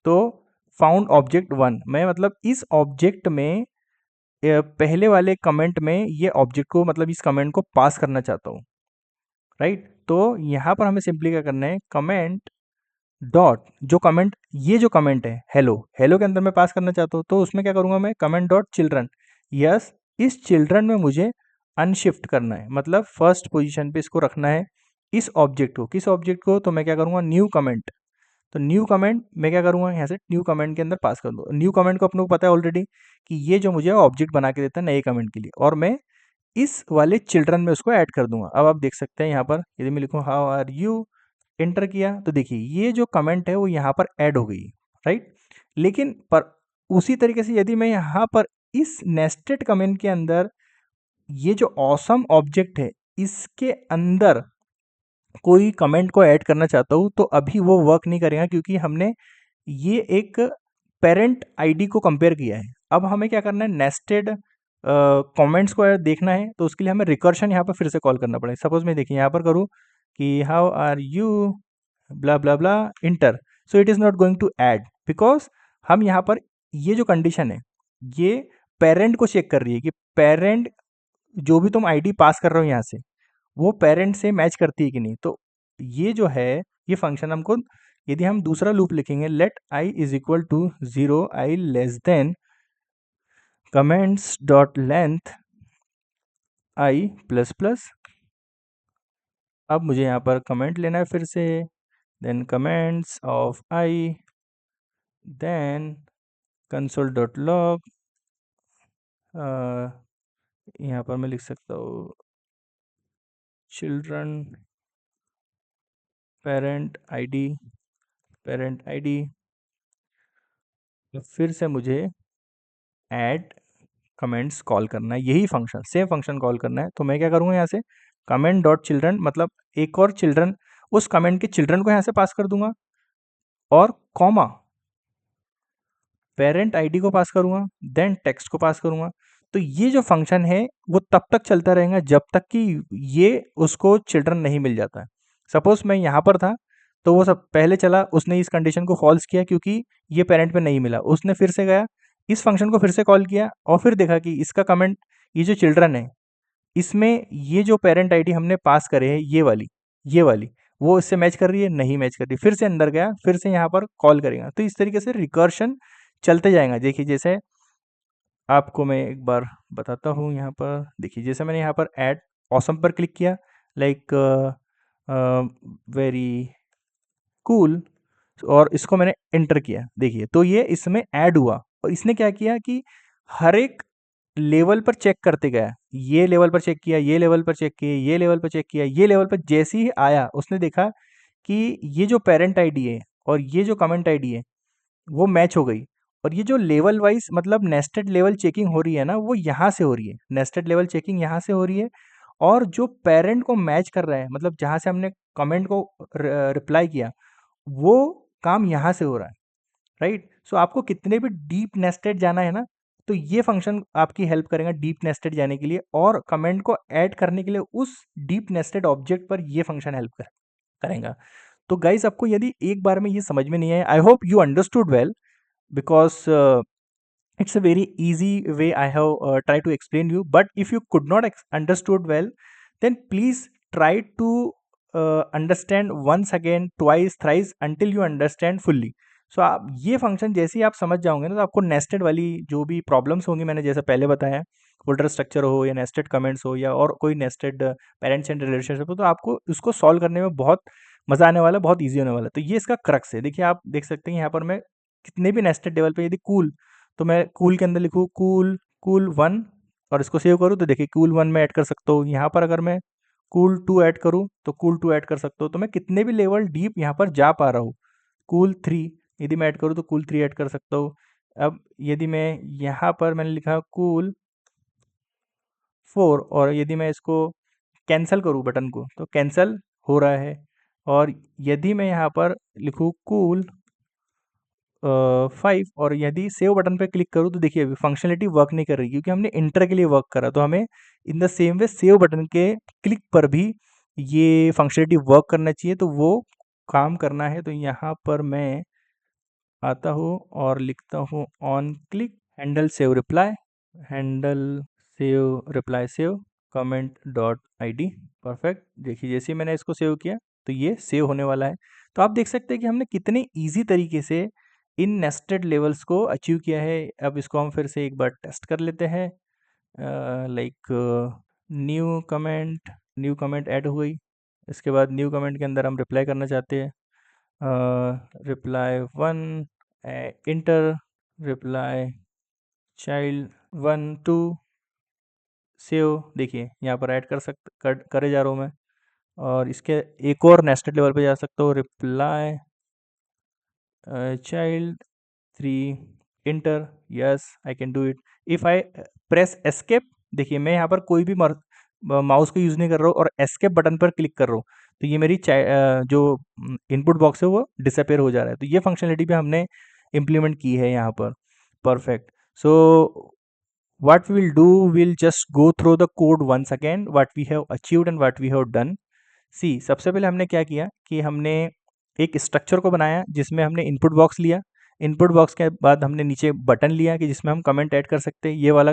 तो फाउंड ऑब्जेक्ट 1, मैं मतलब इस ऑब्जेक्ट में पहले वाले कमेंट में ये ऑब्जेक्ट को, मतलब इस कमेंट को पास करना चाहता हूँ, राइट। तो यहाँ पर हमें सिंपली क्या करना है, कमेंट डॉट जो कमेंट, ये जो कमेंट है हेलो, हेलो के अंदर मैं पास करना चाहता हूँ, तो उसमें क्या करूँगा मैं, कमेंट डॉट चिल्ड्रन। यस, इस चिल्ड्रन में मुझे अनशिफ्ट करना है, मतलब फर्स्ट पोजीशन पे इसको रखना है, इस ऑब्जेक्ट को। किस ऑब्जेक्ट को, तो मैं क्या करूँगा, न्यू कमेंट। तो न्यू कमेंट मैं क्या करूँगा, यहाँ से न्यू कमेंट के अंदर पास कर दूँगा। न्यू कमेंट को अपने को पता है ऑलरेडी कि ये जो मुझे ऑब्जेक्ट बना के देता है नए कमेंट के लिए, और मैं इस वाले चिल्ड्रन में उसको ऐड कर दूंगा। अब आप देख सकते हैं यहाँ पर, यदि मैं लिखूँ हाउ आर यू, एंटर किया, तो देखिए ये जो कमेंट है वो यहाँ पर ऐड हो गई, राइट। लेकिन पर उसी तरीके से यदि मैं यहाँ पर इस नेस्टेड कमेंट के अंदर ये जो ऑसम ऑब्जेक्ट है इसके अंदर कोई कमेंट को ऐड करना चाहता हूँ, तो अभी वो वर्क नहीं करेगा, क्योंकि हमने ये एक पेरेंट आईडी को कंपेयर किया है। अब हमें क्या करना है, नेस्टेड कमेंट्स को अगर देखना है, तो उसके लिए हमें रिकर्शन यहाँ पर फिर से कॉल करना पड़ेगा। सपोज मैं देखिए यहाँ पर करूँ कि how are you blah blah blah enter, so it is not going to add, because हम यहाँ पर ये जो कंडीशन है ये पेरेंट को चेक कर रही है कि पेरेंट जो भी तुम आईडी पास कर रहे हो यहाँ से, वो पेरेंट से मैच करती है कि नहीं। तो ये जो है, ये फंक्शन हमको, यदि हम दूसरा लूप लिखेंगे, let I is equal to 0, I less than comments dot length I plus plus. अब मुझे यहाँ पर कमेंट लेना है फिर से, then comments of I, then console dot log, यहाँ पर मैं लिख सकता हूँ children parent ID, parent ID. फिर से मुझे ऐड कमेंट्स कॉल करना है, यही फंक्शन, सेम फंक्शन कॉल करना है। तो मैं क्या करूँगा, यहाँ से कमेंट डॉट चिल्ड्रन, मतलब एक और चिल्ड्रन, उस कमेंट के चिल्ड्रन को यहाँ से पास कर दूंगा, और कॉमा पेरेंट आईडी को पास करूंगा, देन टेक्स्ट को पास करूंगा। तो ये जो फंक्शन है वो तब तक चलता रहेगा जब तक कि ये उसको चिल्ड्रन नहीं मिल जाता है। सपोज मैं यहाँ पर था, तो वो सब पहले चला, उसने इस कंडीशन को फॉल्स किया क्योंकि ये पेरेंट पे नहीं मिला, उसने फिर से गया, इस फंक्शन को फिर से कॉल किया, और फिर देखा कि इसका कमेंट, ये जो चिल्ड्रन है इसमें ये जो पेरेंट आईडी हमने पास करे है, ये वाली वो इससे मैच कर रही है, नहीं मैच कर रही, फिर से अंदर गया, फिर से यहाँ पर कॉल करेगा। तो इस तरीके से रिकर्शन चलते जाएगा। देखिए जैसे आपको मैं एक बार बताता हूँ, यहाँ पर देखिए जैसे मैंने यहाँ पर ऐड ऑसम पर क्लिक किया, लाइक वेरी कूल, और इसको मैंने एंटर किया, देखिए तो ये इसमें ऐड हुआ। और इसने क्या किया कि हर एक लेवल पर चेक करते गया, ये लेवल पर चेक किया, ये लेवल पर चेक किया, ये लेवल पर चेक किया, ये लेवल पर, जैसे ही आया उसने देखा कि ये जो पेरेंट आईडी है और ये जो कमेंट आईडी है वो मैच हो गई। और ये जो लेवल वाइज, मतलब नेस्टेड लेवल चेकिंग हो रही है ना, वो यहाँ से हो रही है, नेस्टेड लेवल चेकिंग यहाँ से हो रही है। और जो पेरेंट को मैच कर रहा है, मतलब जहाँ से हमने कमेंट को रिप्लाई किया, वो काम यहाँ से हो रहा है, राइट। सो आपको कितने भी डीप नेस्टेड जाना है ना, तो ये फंक्शन आपकी हेल्प करेगा डीप नेस्टेड जाने के लिए, और कमेंट को ऐड करने के लिए उस डीप नेस्टेड ऑब्जेक्ट पर ये फंक्शन हेल्प करेगा। तो गाइज आपको यदि एक बार में ये समझ में नहीं आया, I hope you understood well, because it's a very easy way I have tried to explain you. But if you could not understood well, then please try to understand once again twice thrice until you understand fully. So आप ये function जैसे ही आप समझ जाओगे ना, तो आपको nested वाली जो भी प्रॉब्लम्स होंगी, मैंने जैसे पहले बताया, फोल्डर स्ट्रक्चर हो या नेस्टेड कमेंट्स हो या और कोई नेस्टेड पेरेंट्स एंड रिलेशनशिप हो, तो आपको उसको सॉल्व करने में बहुत मज़ा आने वाला है, बहुत ईजी होने वाला है। तो ये इसका क्रक्स है। देखिए, आप देख सकते हैं यहाँ पर मैं कितने भी नेस्टेड लेवल पे, यदि कूल, तो मैं कूल के अंदर लिखूँ कूल कूल वन और इसको सेव करूँ, तो देखिए कूल वन में ऐड कर सकता हूँ। यहाँ पर अगर मैं कूल टू ऐड करूँ तो कूल टू ऐड कर सकता हूँ। तो मैं कितने भी लेवल डीप यहाँ पर जा पा रहा हूँ। कूल थ्री यदि मैं ऐड करूँ तो कूल थ्री ऐड कर सकता हूँ। अब यदि मैं यहाँ पर मैंने लिखा कूल फोर और यदि मैं इसको कैंसिल करूँ बटन को, तो कैंसिल हो रहा है। और यदि मैं यहाँ पर लिखूँ कूल 5 और यदि सेव बटन पे क्लिक करूँ, तो देखिए अभी फंक्शनलिटी वर्क नहीं कर रही, क्योंकि हमने इंटर के लिए वर्क करा। तो हमें in the same way save button के क्लिक पर भी ये फंक्शनलिटी वर्क करना चाहिए, तो वो काम करना है। तो यहाँ पर मैं आता हूँ और लिखता हूँ on click handle save reply, handle save reply save comment dot I D. Perfect. देखिए जैसे ही मैंने इसको सेव किया तो ये सेव होने वाला है। तो आप देख सकते हैं कि हमने कितने इजी तरीके से इन नेस्टेड लेवल्स को अचीव किया है। अब इसको हम फिर से एक बार टेस्ट कर लेते हैं। लाइक न्यू कमेंट ऐड हो गई। इसके बाद न्यू कमेंट के अंदर हम रिप्लाई करना चाहते हैं। Reply one inter reply child one two save. देखिए यहाँ पर ऐड करे जा रहा हूँ मैं। और इसके एक और नेस्टेड लेवल पे जा सकता हूँ। Reply child three inter. Yes, I can do it if I press escape. देखिए मैं यहाँ पर कोई भी माउस को यूज़ नहीं कर रहा हूँ और एस्केप बटन पर क्लिक कर रहा हूँ, तो ये मेरी जो इनपुट बॉक्स है वो डिसअपेयर हो जा रहा है। तो ये फंक्शनलिटी भी हमने इम्प्लीमेंट की है यहाँ पर। Perfect. So what we'll just go through the code once again, what we have achieved and what we have done. सी सबसे पहले हमने क्या किया कि हमने एक स्ट्रक्चर को बनाया जिसमें हमने इनपुट बॉक्स लिया। इनपुट बॉक्स के बाद हमने नीचे बटन लिया कि जिसमें हम कमेंट ऐड कर सकते हैं, ये वाला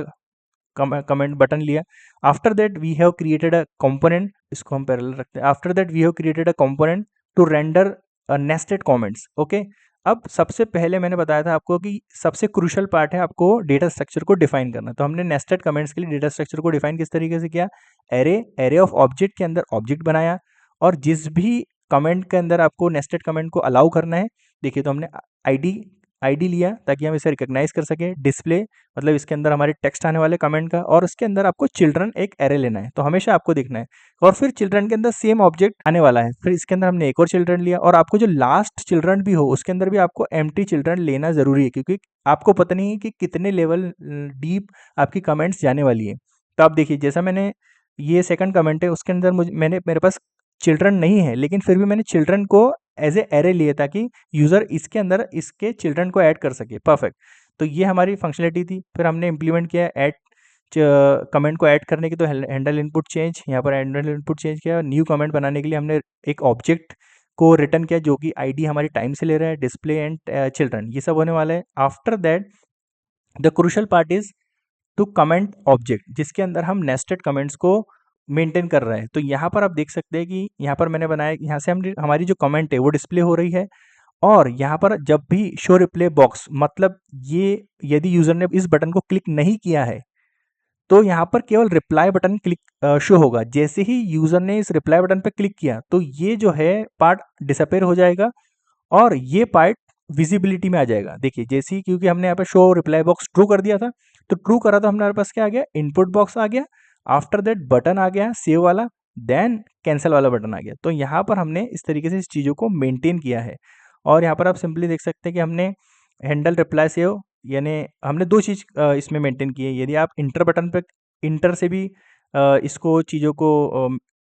कमेंट बटन लिया। After that we have created a component, इसको हम पैरेलल रखते हैं। After that we have created a component to render nested comments. Okay. अब सबसे पहले मैंने बताया था आपको कि सबसे क्रूशियल पार्ट है आपको डेटा स्ट्रक्चर को डिफाइन करना। तो हमने नेस्टेड कमेंट्स के लिए डेटा स्ट्रक्चर को डिफाइन किस तरीके से किया? एरे ऑफ ऑब्जेक्ट के अंदर ऑब्जेक्ट बनाया, और जिस भी कमेंट के अंदर आपको नेस्टेड कमेंट को अलाउ करना है, देखिए तो हमने आईडी आईडी लिया ताकि हम इसे रिकॉग्नाइज कर सके। डिस्प्ले मतलब इसके अंदर हमारे टेक्स्ट आने वाले कमेंट का, और उसके अंदर आपको चिल्ड्रन एक एरे लेना है, तो हमेशा आपको देखना है। और फिर चिल्ड्रन के अंदर सेम ऑब्जेक्ट आने वाला है, फिर इसके अंदर हमने एक और चिल्ड्रन लिया, और आपको जो लास्ट चिल्ड्रन भी हो उसके अंदर भी आपको एम्प्टी चिल्ड्रन लेना जरूरी है, क्योंकि आपको पता नहीं है कि कितने लेवल डीप आपकी कमेंट्स जाने वाली है। तो आप देखिए जैसा मैंने ये सेकंड कमेंट है उसके अंदर मेरे पास चिल्ड्रन नहीं है, लेकिन फिर भी मैंने चिल्ड्रन को एज ए एरे लिए ताकि यूज़र इसके अंदर इसके चिल्ड्रन को ऐड कर सके। परफेक्ट। तो ये हमारी फंक्शनलिटी थी। फिर हमने इम्प्लीमेंट किया ऐड कमेंट को ऐड करने की, तो हैंडल इनपुट चेंज, यहाँ पर हैंडल इनपुट चेंज किया। न्यू कमेंट बनाने के लिए हमने एक ऑब्जेक्ट को रिटर्न किया जो कि आईडी हमारी टाइम से ले रहा है, डिस्प्ले एंड चिल्ड्रन, ये सब होने वाला है। After that the crucial part is to comment object, जिसके अंदर हम नेस्टेड कमेंट्स को मेंटेन कर रहे हैं। तो यहाँ पर आप देख सकते हैं कि यहाँ पर मैंने बनाया, यहाँ से हमारी जो कमेंट है वो डिस्प्ले हो रही है। और यहाँ पर जब भी शो रिप्ले बॉक्स, मतलब ये यदि यूजर ने इस बटन को क्लिक नहीं किया है तो यहाँ पर केवल रिप्लाई बटन क्लिक शो होगा। जैसे ही यूजर ने इस रिप्लाई बटन पर क्लिक किया तो ये जो है पार्ट डिसअपेयर हो जाएगा और ये पार्ट विजिबिलिटी में आ जाएगा। देखिए जैसे ही, क्योंकि हमने यहाँ पे शो रिप्लाई बॉक्स ट्रू कर दिया था, तो ट्रू करा तो हमारे पास क्या आ गया? इनपुट बॉक्स आ गया। आफ्टर दैट बटन आ गया सेव वाला, देन कैंसिल वाला बटन आ गया। तो यहाँ पर हमने इस तरीके से इस चीज़ों को मेंटेन किया है। और यहाँ पर आप सिंपली देख सकते हैं कि हमने हैंडल रिप्लाई सेव, यानी हमने दो चीज़ इसमें मेंटेन की है। यदि आप इंटर बटन पर इंटर से भी इसको चीज़ों को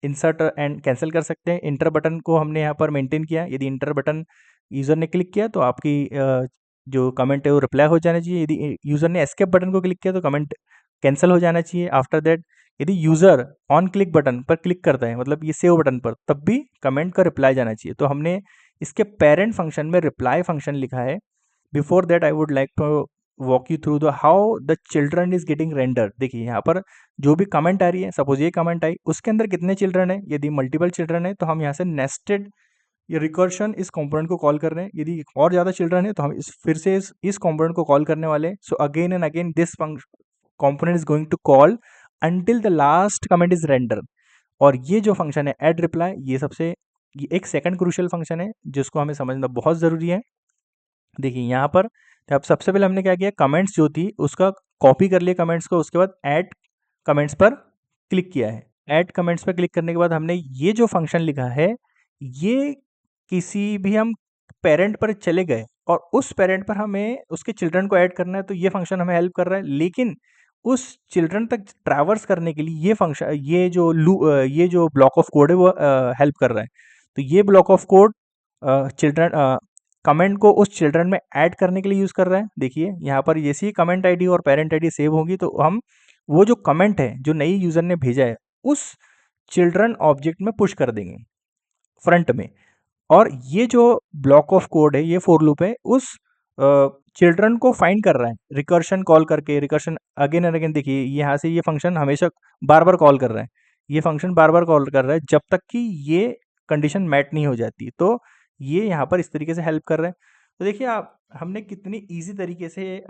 इंसर्ट एंड कैंसिल कर सकते हैं। इंटर बटन को हमने यहाँ पर मेंटेन किया। यदि इंटर बटन यूज़र ने क्लिक किया तो आपकी जो कमेंट है वो रिप्लाई हो जाना चाहिए। यदि यूज़र ने एस्केप बटन को क्लिक किया तो कमेंट कैंसिल हो जाना चाहिए। आफ्टर दैट यदि यूज़र ऑन क्लिक बटन पर क्लिक करता है, मतलब ये सेव बटन पर, तब भी कमेंट का रिप्लाई जाना चाहिए। तो हमने इसके पेरेंट फंक्शन में रिप्लाई फंक्शन लिखा है। Before that I would like to walk you through the how the children is getting render. देखिए यहाँ पर जो भी कमेंट आ रही है, सपोज ये कमेंट आई, उसके अंदर कितने चिल्ड्रन है, यदि मल्टीपल चिल्ड्रन है तो हम यहाँ से नेस्टेड ये रिकर्शन इस कंपोनेंट को कॉल कर रहे हैं, यदि और ज़्यादा चिल्ड्रन है तो हम फिर से इस कंपोनेंट को कॉल करने वाले हैं। So again and again this component is going to call until the last comment is render. और ये जो फंक्शन है ऐड रिप्लाई, ये एक सेकंड क्रूशियल फंक्शन है जिसको हमें समझना बहुत ज़रूरी है। देखिए यहाँ पर अब सबसे पहले हमने क्या किया, कमेंट्स जो थी उसका कॉपी कर लिया कमेंट्स को, उसके बाद ऐड कमेंट्स पर क्लिक किया है। ऐड कमेंट्स पर क्लिक करने के बाद हमने ये जो फंक्शन लिखा है, ये किसी भी हम पेरेंट पर चले गए और उस पेरेंट पर हमें उसके चिल्ड्रन को ऐड करना है, तो ये फंक्शन हमें हेल्प कर रहा है। लेकिन उस चिल्ड्रन तक ट्रैवर्स करने के लिए ये फंक्शन, ये जो ब्लॉक ऑफ कोड है वो हेल्प कर रहा है। तो ये block of code children comment को उस चिल्ड्रन में ऐड करने के लिए यूज़ कर रहा है। देखिए यहाँ पर जैसे ही कमेंट आईडी और पेरेंट आईडी सेव होगी तो हम वो जो कमेंट है जो नई यूज़र ने भेजा है उस चिल्ड्रन ऑब्जेक्ट में पुश कर देंगे फ्रंट में। और ये जो ब्लॉक ऑफ कोड है, ये फॉर लूप है, उस चिल्ड्रन को फाइंड कर रहा है रिकर्शन कॉल करके। रिकर्शन अगेन एंड अगेन, देखिए यहाँ से ये फंक्शन हमेशा बार बार कॉल कर रहा है, ये फंक्शन बार बार कॉल कर रहा है जब तक कि ये कंडीशन मैट नहीं हो जाती। तो ये यहाँ पर इस तरीके से हेल्प कर रहे हैं। तो देखिए आप, हमने कितनी ईजी तरीके से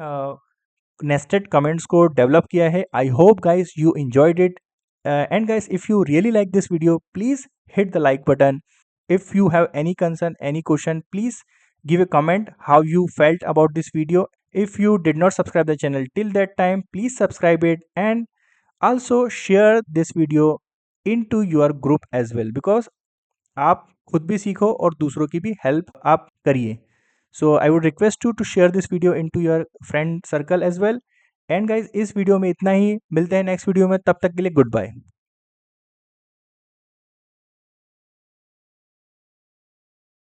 nested comments को डेवलप किया है। I hope guys you enjoyed it, and guys if you really like this video please hit the like button. If you have any concern, any question, please give a comment how you felt about this video. If you did not subscribe the channel till that time, please subscribe it and also share this video into your group as well, because आप खुद भी सीखो और दूसरों की भी help आप करिए। So I would request you to share this video into your friend circle as well. And guys इस वीडियो में इतना ही, मिलते हैं नेक्स्ट वीडियो में, तब तक के लिए गुड बाय।